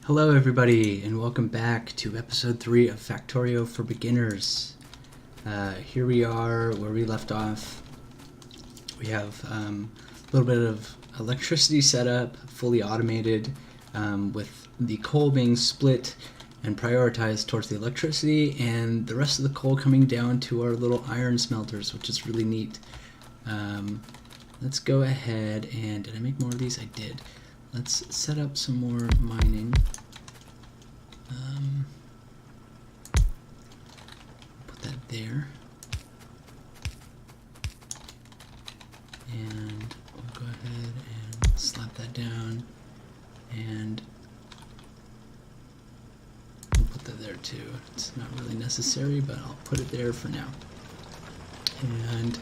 Hello everybody, and welcome back to episode 3 of Factorio for Beginners. Here we are where we left off. We have a little bit of electricity set up, fully automated, with the coal being split and prioritized towards the electricity, and the rest of the coal coming down to our little iron smelters, which is really neat. Let's go ahead and, did I make more of these? I did. Let's set up some more mining. Put that there. And we'll go ahead and slap that down. And we'll put that there too. It's not really necessary, but I'll put it there for now. And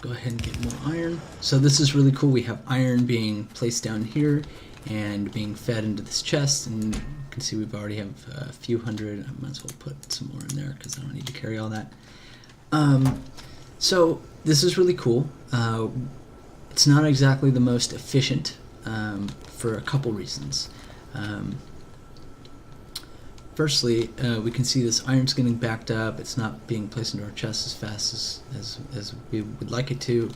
go ahead and get more iron. So this is really cool. We have iron being placed down here and being fed into this chest, and you can see we've already have a few hundred. I might as well put some more in there because I don't need to carry all that. So this is really cool. It's not exactly the most efficient for a couple reasons. Firstly, we can see this iron's getting backed up. It's not being placed into our chest as fast as we would like it to,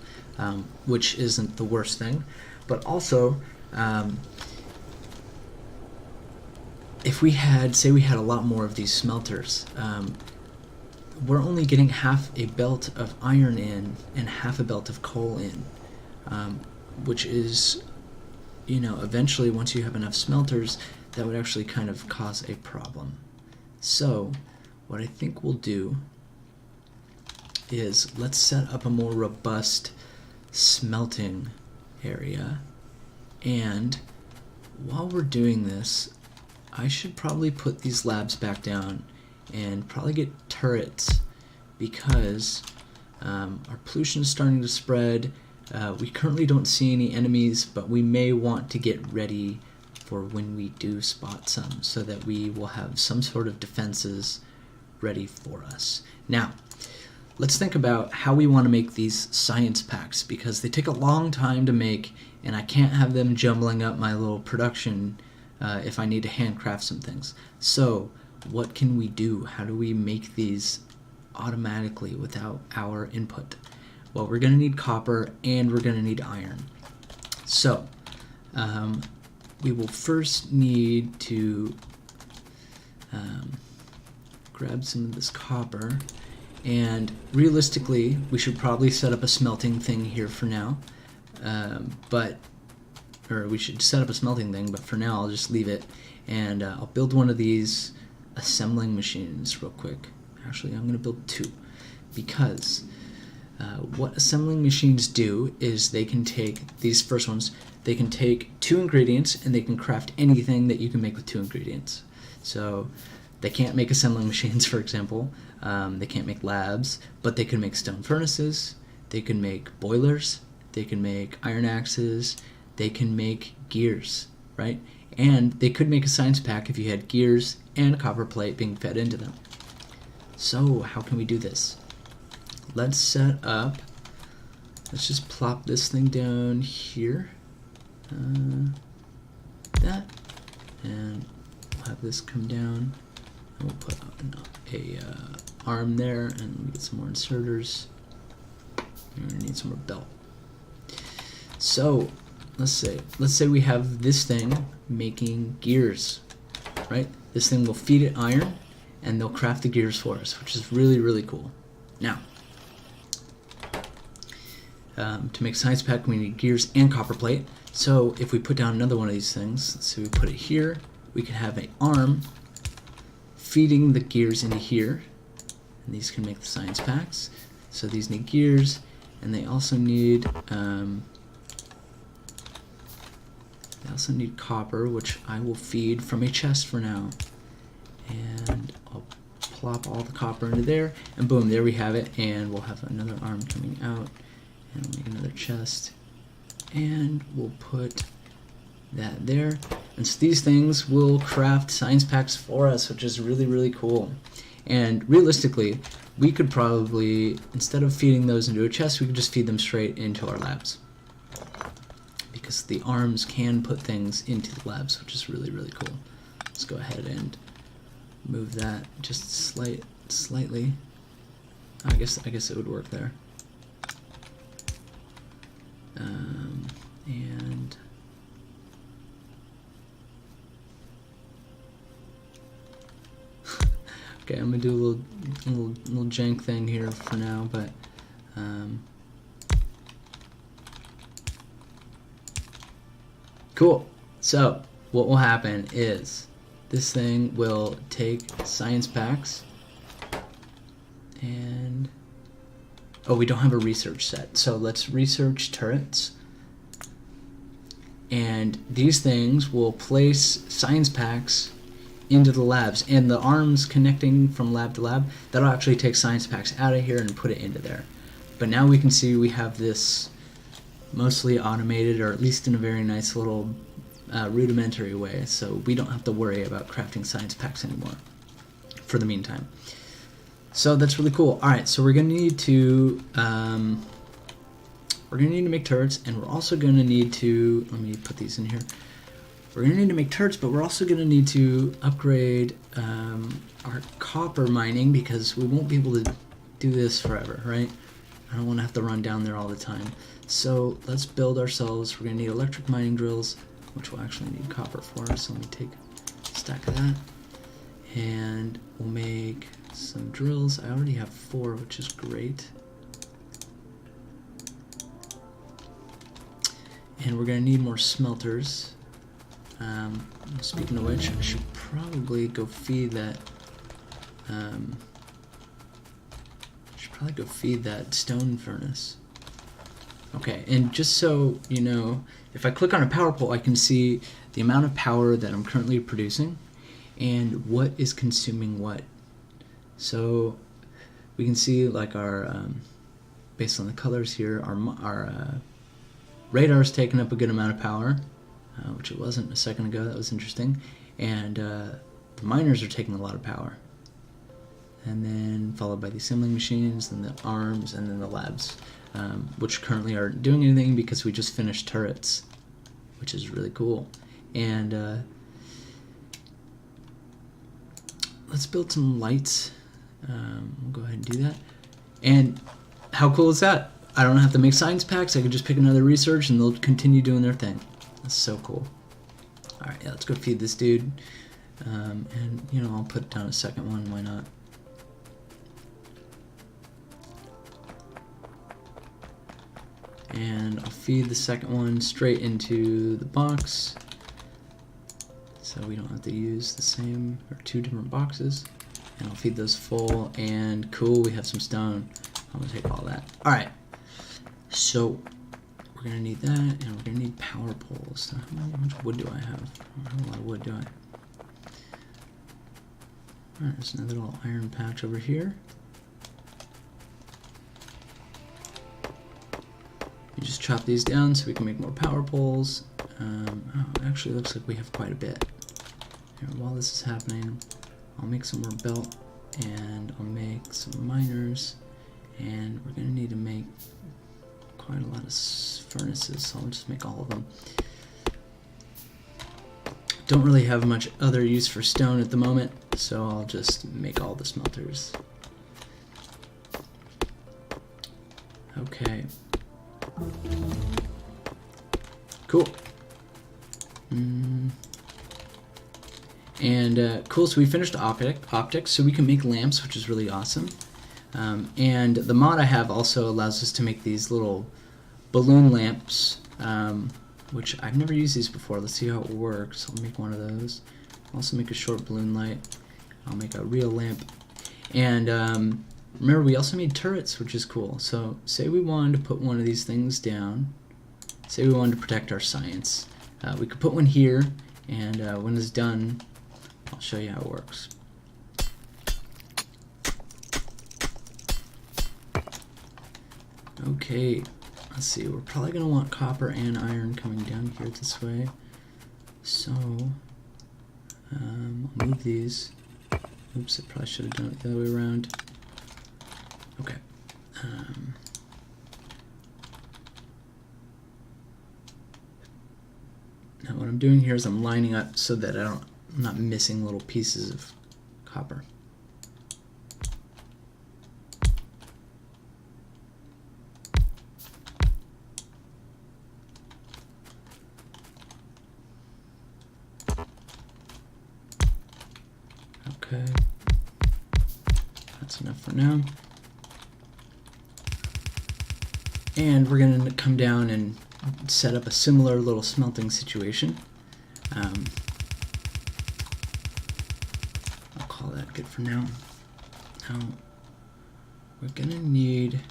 which isn't the worst thing. But also, if we had, say we had a lot more of these smelters, we're only getting half a belt of iron in and half a belt of coal in, which is, you know, eventually once you have enough smelters, that would actually kind of cause a problem. So what I think we'll do is let's set up a more robust smelting area, and while we're doing this, I should probably put these labs back down and probably get turrets, because our pollution is starting to spread. We currently don't see any enemies, but we may want to get ready for when we do spot some, so that we will have some sort of defenses ready for us. Now, let's think about how we want to make these science packs, because they take a long time to make, and I can't have them jumbling up my little production if I need to handcraft some things. So what can we do? How do we make these automatically without our input? Well, we're going to need copper and we're going to need iron. So we will first need to grab some of this copper, and realistically we should probably set up a smelting thing here for now, or we should set up a smelting thing, but for now I'll just leave it, and I'll build one of these assembling machines real quick. Actually, I'm going to build two, because what assembling machines do is they can take, these first ones, they can take 2 ingredients and they can craft anything that you can make with 2 ingredients. So they can't make assembling machines, for example. They can't make labs, but they can make stone furnaces, they can make boilers, they can make iron axes, they can make gears, right? And they could make a science pack if you had gears and copper plate being fed into them. So how can we do this? Let's set up, let's just plop this thing down here, that, and we'll have this come down, and we'll put a arm there, and we'll get some more inserters. We're gonna need some more belt. So let's say we have this thing making gears, right? This thing will feed it iron, and they'll craft the gears for us, which is really, really cool. Now, to make science pack, we need gears and copper plate. So if we put down another one of these things, let's say we put it here, we can have an arm feeding the gears into here, and these can make the science packs. So these need gears, and they also need copper, which I will feed from a chest for now. And I'll plop all the copper into there, and boom, there we have it, and we'll have another arm coming out, and we'll make another chest, and we'll put that there. And so these things will craft science packs for us, which is really, really cool. And realistically, we could probably, instead of feeding those into a chest, we could just feed them straight into our labs, because the arms can put things into the labs, which is really, really cool. Let's go ahead and move that just slightly. I guess it would work there. And okay, I'm gonna do a little jank thing here for now, but cool. So what will happen is this thing will take science packs and oh, we don't have a research set, so let's research turrets. And these things will place science packs into the labs, and the arms connecting from lab to lab, that'll actually take science packs out of here and put it into there. But now we can see we have this mostly automated, or at least in a very nice little rudimentary way, so we don't have to worry about crafting science packs anymore for the meantime. So that's really cool. Alright, so we're gonna need to make turrets, and we're also gonna need to, let me put these in here. We're gonna need to make turrets, but we're also gonna need to upgrade our copper mining, because we won't be able to do this forever, right? I don't want to have to run down there all the time. So let's build ourselves. We're gonna need electric mining drills, which we'll actually need copper for. So let me take a stack of that, and we'll make some drills. I already have 4, which is great. And we're gonna need more smelters. Speaking of which, I should probably go feed that. Stone furnace. Okay, and just so you know, if I click on a power pole, I can see the amount of power that I'm currently producing and what is consuming what. So we can see, like, our based on the colors here, our radar is taking up a good amount of power, which it wasn't a second ago. That was interesting. And the miners are taking a lot of power. And then followed by the assembling machines, then the arms, and then the labs, which currently aren't doing anything because we just finished turrets, which is really cool. And let's build some lights. We'll go ahead and do that. And how cool is that? I don't have to make science packs. I can just pick another research and they'll continue doing their thing. That's so cool. Alright, yeah, let's go feed this dude. And, you know, I'll put down a second one. Why not? And I'll feed the second one straight into the box, so we don't have to use the same or 2 different boxes. And I'll feed those full, and cool, we have some stone. I'm gonna take all that. Alright, so we're gonna need that, and we're gonna need power poles. So how much wood do I have? I don't have a lot of wood, do I? Alright, there's another little iron patch over here. You just chop these down so we can make more power poles. Oh, it actually looks like we have quite a bit. Here, while this is happening, I'll make some more belt, and I'll make some miners, and we're gonna need to make quite a lot of furnaces, so I'll just make all of them. Don't really have much other use for stone at the moment, so I'll just make all the smelters. Okay. Cool. And cool, so we finished optics, so we can make lamps, which is really awesome. And the mod I have also allows us to make these little balloon lamps, which I've never used these before. Let's see how it works. I'll make one of those. I'll also make a short balloon light. I'll make a real lamp. And remember, we also made turrets, which is cool. So say we wanted to put one of these things down. Say we wanted to protect our science. We could put one here, and when it's done, I'll show you how it works. Okay, let's see. We're probably going to want copper and iron coming down here this way. So, I'll move these. Oops, I probably should have done it the other way around. Okay. Now what I'm doing here is I'm lining up so that I'm not missing little pieces of copper. Okay, that's enough for now. And we're going to come down and set up a similar little smelting situation. I'll call that good for now. Now, we're going to need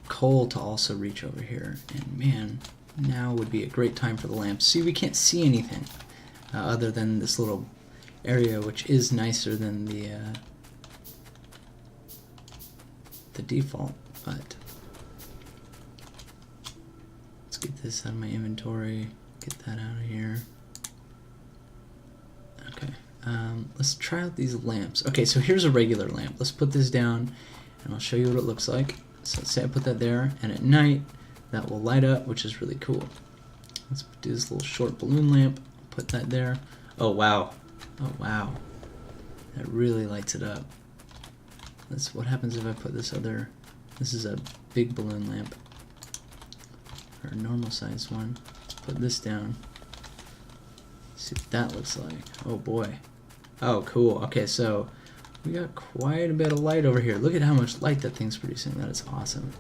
coal to also reach over here. And man, now would be a great time for the lamps. See, we can't see anything other than this little area, which is nicer than the default, but let's get this out of my inventory, get that out of here. Okay, let's try out these lamps. Okay, so here's a regular lamp. Let's put this down and I'll show you what it looks like. So let's say I put that there, and at night that will light up, which is really cool. Let's do this little short balloon lamp, put that there. Oh wow. Oh wow, that really lights it up. That's what happens if I put this other, this is a big balloon lamp, or a normal sized one. Let's put this down. See what that looks like. Oh boy. Oh cool. Okay, so we got quite a bit of light over here. Look at how much light that thing's producing. That is awesome.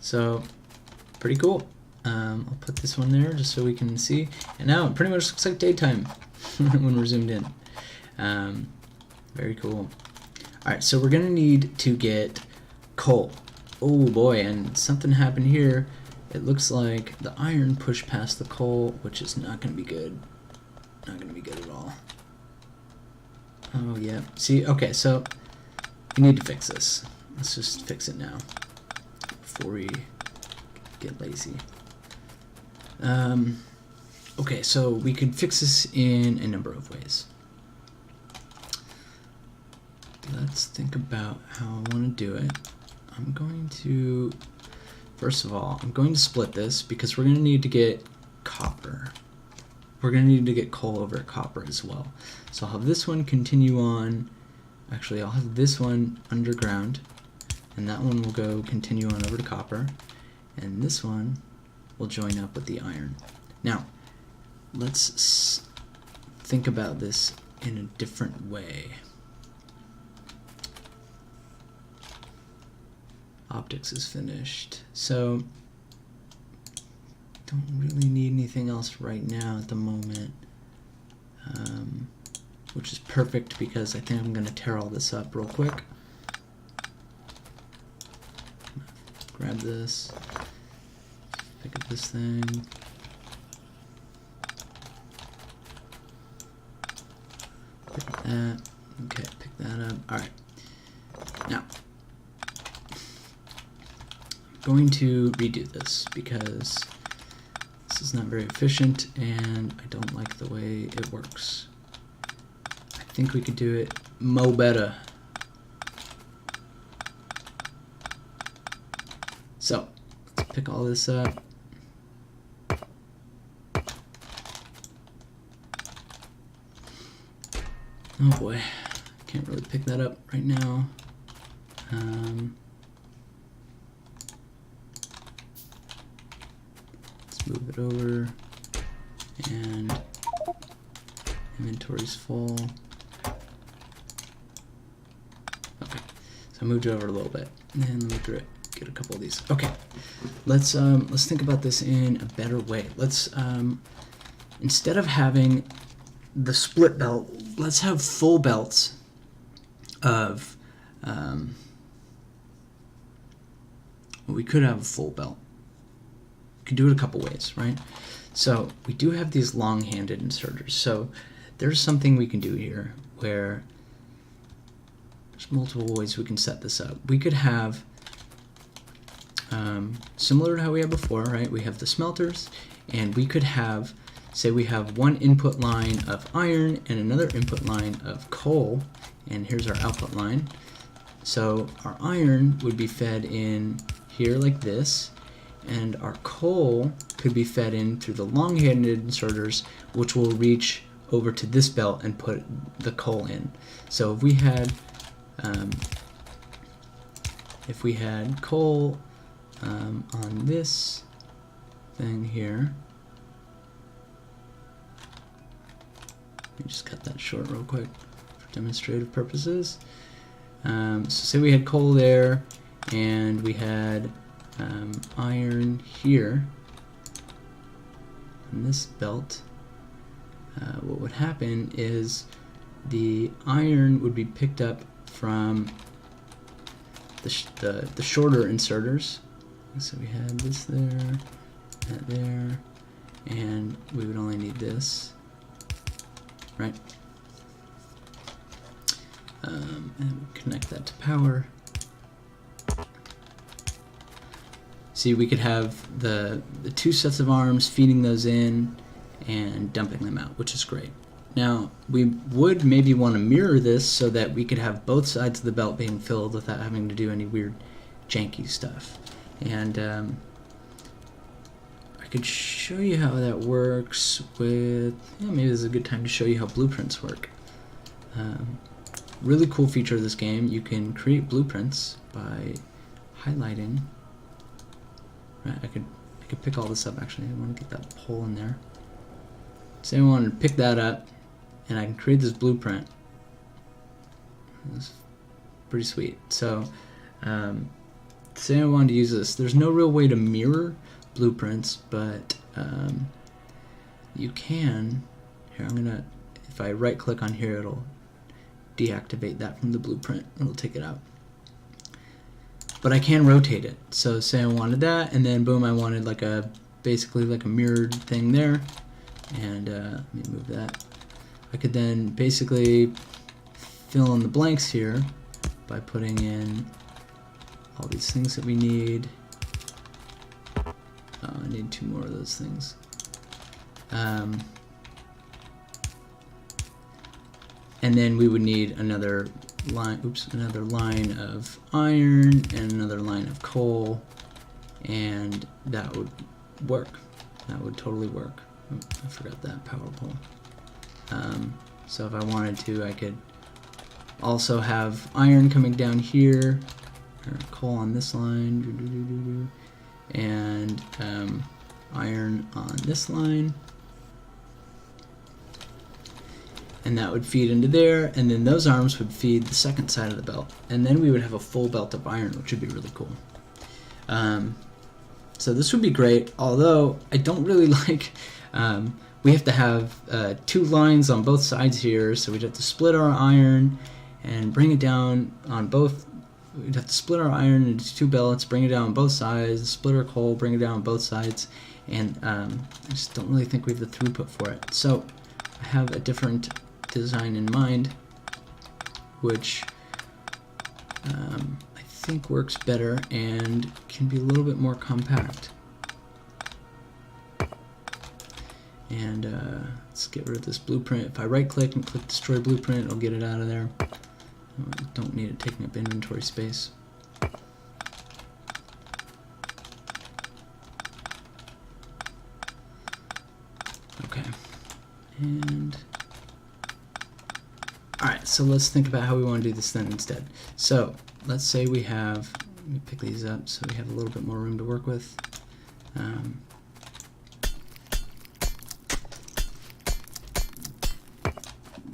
So, pretty cool. I'll put this one there just so we can see. And now it pretty much looks like daytime when we're zoomed in. Very cool. Alright, so we're going to need to get coal. Oh boy, and something happened here. It looks like the iron pushed past the coal, which is not going to be good. Not going to be good at all. Oh yeah. See, okay, so we need to fix this. Let's just fix it now before we get lazy. Okay, so we could fix this in a number of ways. Let's think about how I want to do it. I'm going to, first of all, I'm going to split this because we're going to need to get copper. We're going to need to get coal over at copper as well. So I'll have this one continue on, actually I'll have this one underground, and that one will go continue on over to copper, and this one will join up with the iron. Now, let's think about this in a different way. Optics is finished, so don't really need anything else right now at the moment, which is perfect because I think I'm going to tear all this up real quick. Grab this, pick up this thing. Pick that. Okay, pick that up. Alright. Now, I'm going to redo this because this is not very efficient and I don't like the way it works. I think we could do it mo better. So, let's pick all this up. Oh boy, can't really pick that up right now. Let's move it over, and inventory's full. Okay, so I moved it over a little bit, and let me get a couple of these. Okay, let's think about this in a better way. Let's instead of having the split belt, let's have full belts of, well, we could have a full belt. We could do it a couple ways, right? So we do have these long-handed inserters. So there's something we can do here where there's multiple ways we can set this up. We could have, similar to how we had before, right? We have the smelters, and we could have, say we have one input line of iron and another input line of coal, and here's our output line. So our iron would be fed in here like this, and our coal could be fed in through the long-handed inserters, which will reach over to this belt and put the coal in. So if we had coal on this thing here, let me just cut that short real quick for demonstrative purposes. So say we had coal there, and we had iron here in this belt. What would happen is the iron would be picked up from the shorter inserters. So we had this there, that there, and we would only need this, right? And we connect that to power. See, we could have the two sets of arms, feeding those in and dumping them out, which is great. Now, we would maybe want to mirror this so that we could have both sides of the belt being filled without having to do any weird janky stuff. And I could show you how that works with, maybe this is a good time to show you how blueprints work. Really cool feature of this game, you can create blueprints by highlighting. Right, I could pick all this up actually. I want to get that hole in there. Say I wanted to pick that up, and I can create this blueprint. It's pretty sweet. So, say I wanted to use this. There's no real way to mirror blueprints, but you can. Here, if I right click on here, it'll deactivate that from the blueprint. It'll take it out. But I can rotate it. So say I wanted that, and then boom, I wanted basically like a mirrored thing there. And let me move that. I could then basically fill in the blanks here by putting in all these things that we need. Oh, I need 2 more of those things. And then we would need another line of iron and another line of coal, and that would work. That would totally work. Oh, I forgot that power pole. So if I wanted to, I could also have iron coming down here, or coal on this line, and iron on this line. And that would feed into there, and then those arms would feed the second side of the belt. And then we would have a full belt of iron, which would be really cool. So this would be great, although I don't really like, we have to have 2 lines on both sides here, so we'd have to split our iron and bring it down on both. We'd have to split our iron into 2 belts, bring it down on both sides, split our coal, bring it down on both sides, and I just don't really think we have the throughput for it. So I have a different design in mind, which I think works better and can be a little bit more compact. And let's get rid of this blueprint. If I right click and click destroy blueprint, it'll get it out of there. Don't need it taking up inventory space. Okay, and alright, so let's think about how we want to do this then instead. So let's say we have, let me pick these up so we have a little bit more room to work with.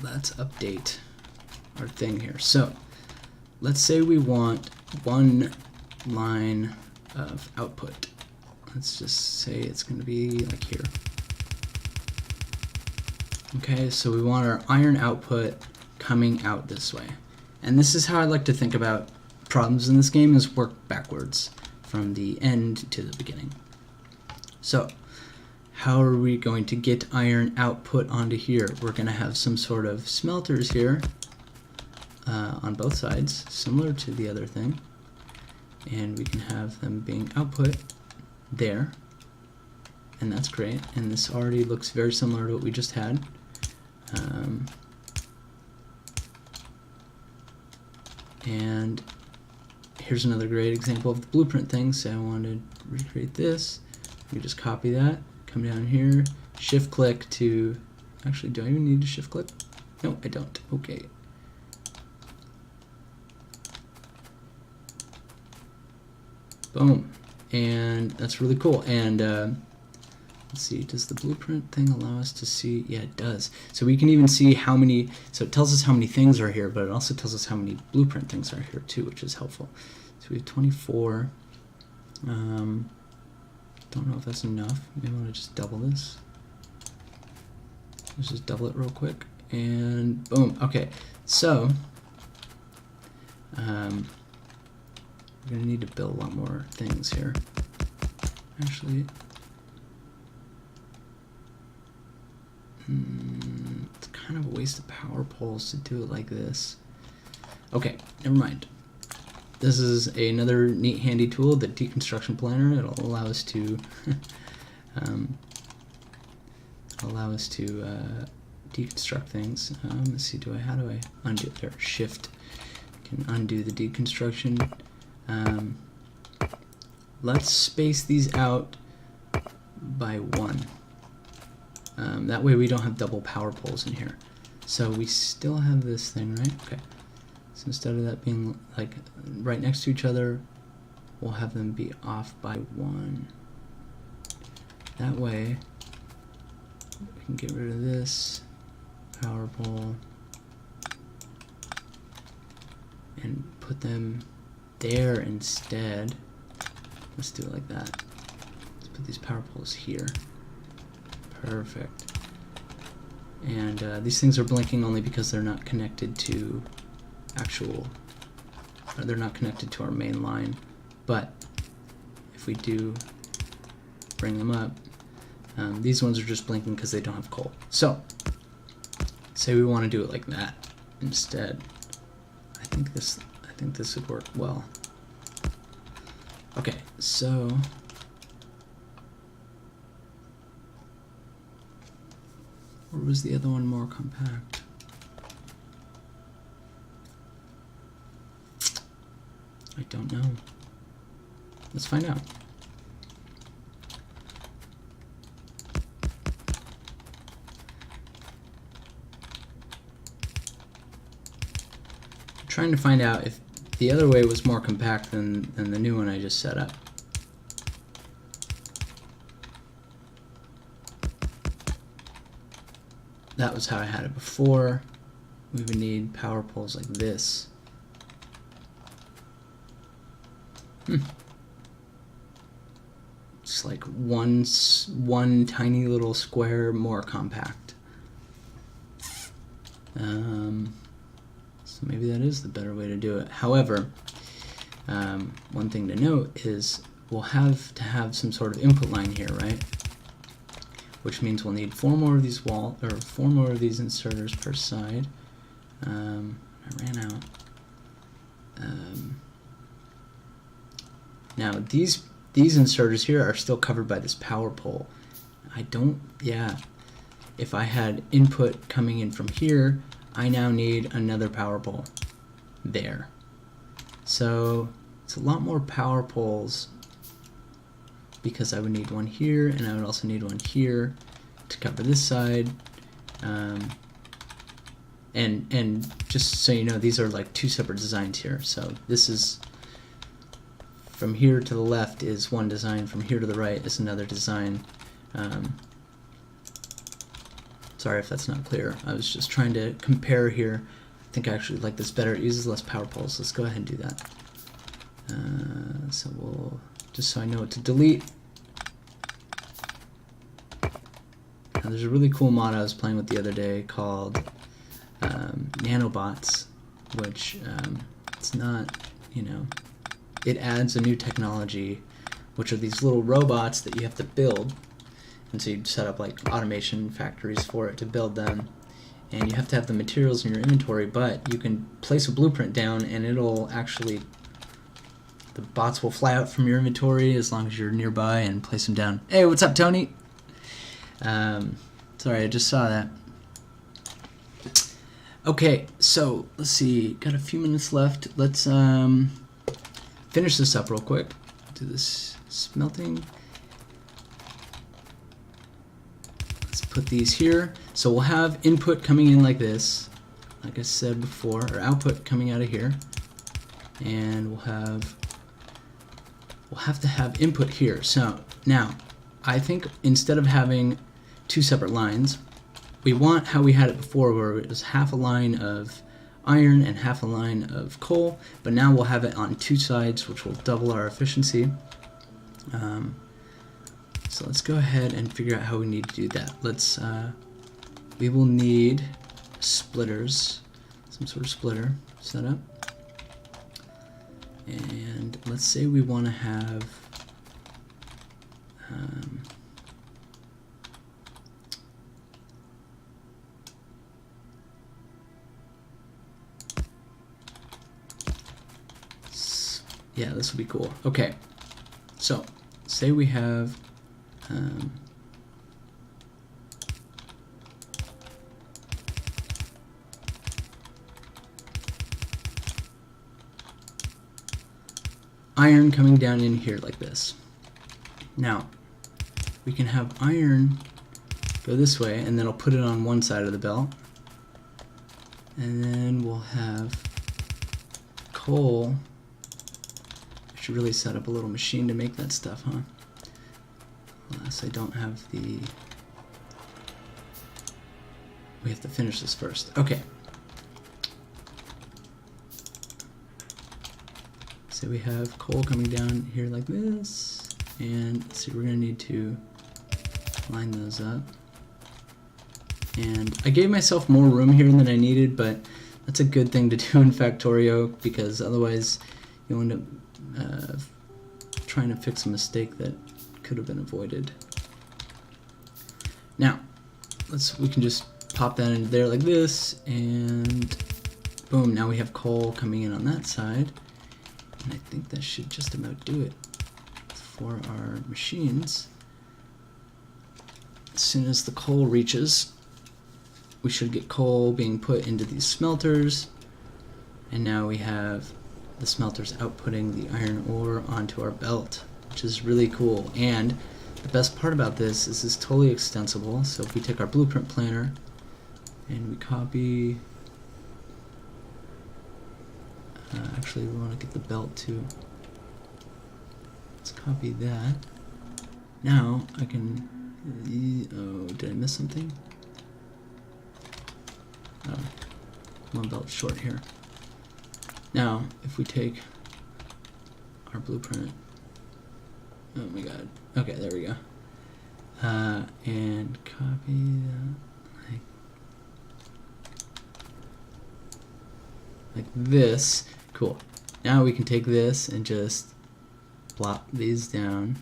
Let's update our thing here. So let's say we want 1 line of output. Let's just say it's going to be like here. Okay, so we want our iron output coming out this way. And this is how I like to think about problems in this game, is work backwards from the end to the beginning. So how are we going to get iron output onto here? We're going to have some sort of smelters here on both sides, similar to the other thing. And we can have them being output there. And that's great. And this already looks very similar to what we just had. And here's another great example of the blueprint thing. Say I wanted recreate this. We just copy that, come down here, shift click to, actually do I even need to shift click? No, I don't. Okay. Boom. And that's really cool. And let's see, does the blueprint thing allow us to see? Yeah, it does. So we can even see how many, so it tells us how many things are here, but it also tells us how many blueprint things are here too, which is helpful. So we have 24. Don't know if that's enough. Maybe I want to just double this. Let's just double it real quick. And boom. Okay, so we're going to need to build a lot more things here. Actually, it's kind of a waste of power poles to do it like this. Okay, never mind. This is another neat handy tool, the deconstruction planner. It'll allow us to deconstruct things. Let's see, how do I undo it? There, shift can undo the deconstruction. Let's space these out by 1. That way we don't have double power poles in here. So we still have this thing, right? Okay. So instead of that being like right next to each other, we'll have them be off by 1. That way we can get rid of this power pole and put them there instead. Let's do it like that. Let's put these power poles here. Perfect. And these things are blinking only because they're not connected to they're not connected to our main line. But if we do bring them up, these ones are just blinking because they don't have coal. So say we want to do it like that instead. I think this would work well. Okay, so or was the other one more compact? I don't know. Let's find out. I'm trying to find out if the other way was more compact than the new one I just set up. That was how I had it before. We would need power poles like this. It's like one tiny little square more compact. So maybe that is the better way to do it. However, one thing to note is we'll have to have some sort of input line here, right? Which means we'll need 4 more of these 4 more of these inserters per side. I ran out. Now these inserters here are still covered by this power pole. If I had input coming in from here, I now need another power pole there. So it's a lot more power poles because I would need one here and I would also need one here to cover this side. And just so you know, these are like 2 separate designs here. So this is from here to the left is one design, from here to the right is another design. Sorry if that's not clear. I was just trying to compare here. I think I actually like this better. It uses less power poles. Let's go ahead and do that. So we'll, just so I know what to delete. Now there's a really cool mod I was playing with the other day called nanobots, which it's not, it adds a new technology, which are these little robots that you have to build. And so you set up like automation factories for it to build them, and you have to have the materials in your inventory, but you can place a blueprint down and it'll actually, the bots will fly out from your inventory as long as you're nearby and place them down. Hey, what's up, Tony? Sorry, I just saw that. Okay, so let's see, got a few minutes left. Let's finish this up real quick. Do this smelting. Let's put these here. So we'll have input coming in like this, like I said before, or output coming out of here, and we'll have to have input here. So now I think instead of having two separate lines, we want how we had it before, where it was half a line of iron and half a line of coal, but now we'll have it on two sides, which will double our efficiency. So let's go ahead and figure out how we need to do that. Let's we will need splitters, some sort of splitter set up, and let's say we want to have yeah, this would be cool. Okay, so say we have iron coming down in here like this. Now we can have iron go this way, and then I'll put it on one side of the belt, and then we'll have coal. I should really set up a little machine to make that stuff, huh? Unless I don't have the... We have to finish this first. Okay. So we have coal coming down here like this, and so we're going to need to line those up. And I gave myself more room here than I needed, but that's a good thing to do in Factorio, because otherwise you'll end up trying to fix a mistake that could have been avoided. Now, we can just pop that into there like this, and boom, now we have coal coming in on that side. And I think that should just about do it for our machines. As soon as the coal reaches, we should get coal being put into these smelters, and now we have the smelters outputting the iron ore onto our belt, which is really cool. And the best part about this is it's totally extensible. So if we take our blueprint planner and we copy, actually we want to get the belt too. Let's copy that. Now I can, oh, did I miss something? Oh, one belt short here. Now, if we take our blueprint, oh my god, okay, there we go, and copy that like this, cool. Now we can take this and just plop these down,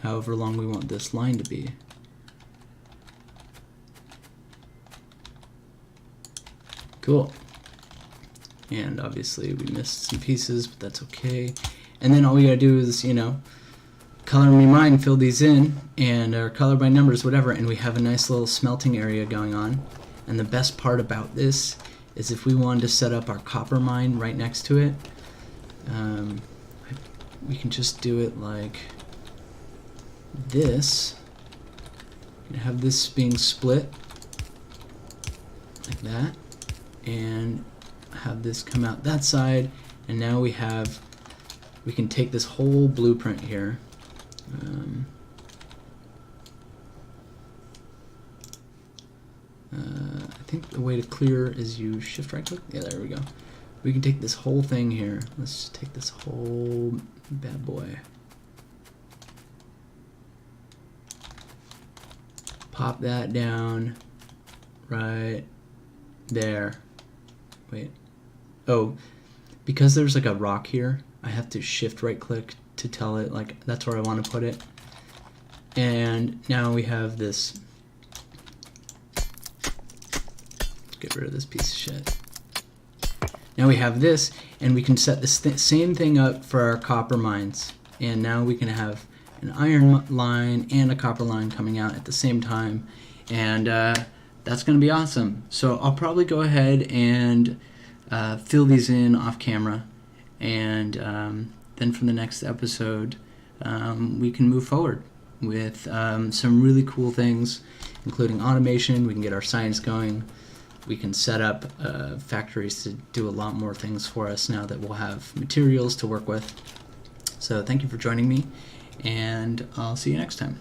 however long we want this line to be. Cool. And obviously we missed some pieces, but that's okay. And then all we gotta do is, you know, color me mine, fill these in, and or color by numbers, whatever, and we have a nice little smelting area going on. And the best part about this is if we wanted to set up our copper mine right next to it, we can just do it like this. You can have this being split like that, and have this come out that side, and now we can take this whole blueprint here, I think the way to clear is you shift right click. Yeah, there we go. We can take this whole thing here. Let's just take this whole bad boy, pop that down right there. Wait, oh, because there's like a rock here, I have to shift right click to tell it like that's where I want to put it. And now we have this. Let's get rid of this piece of shit. Now we have this, and we can set this same thing up for our copper mines. And now we can have an iron line and a copper line coming out at the same time, and that's going to be awesome. So I'll probably go ahead and fill these in off camera, and then for the next episode, we can move forward with some really cool things, including automation. We can get our science going. We can set up factories to do a lot more things for us now that we'll have materials to work with. So thank you for joining me, and I'll see you next time.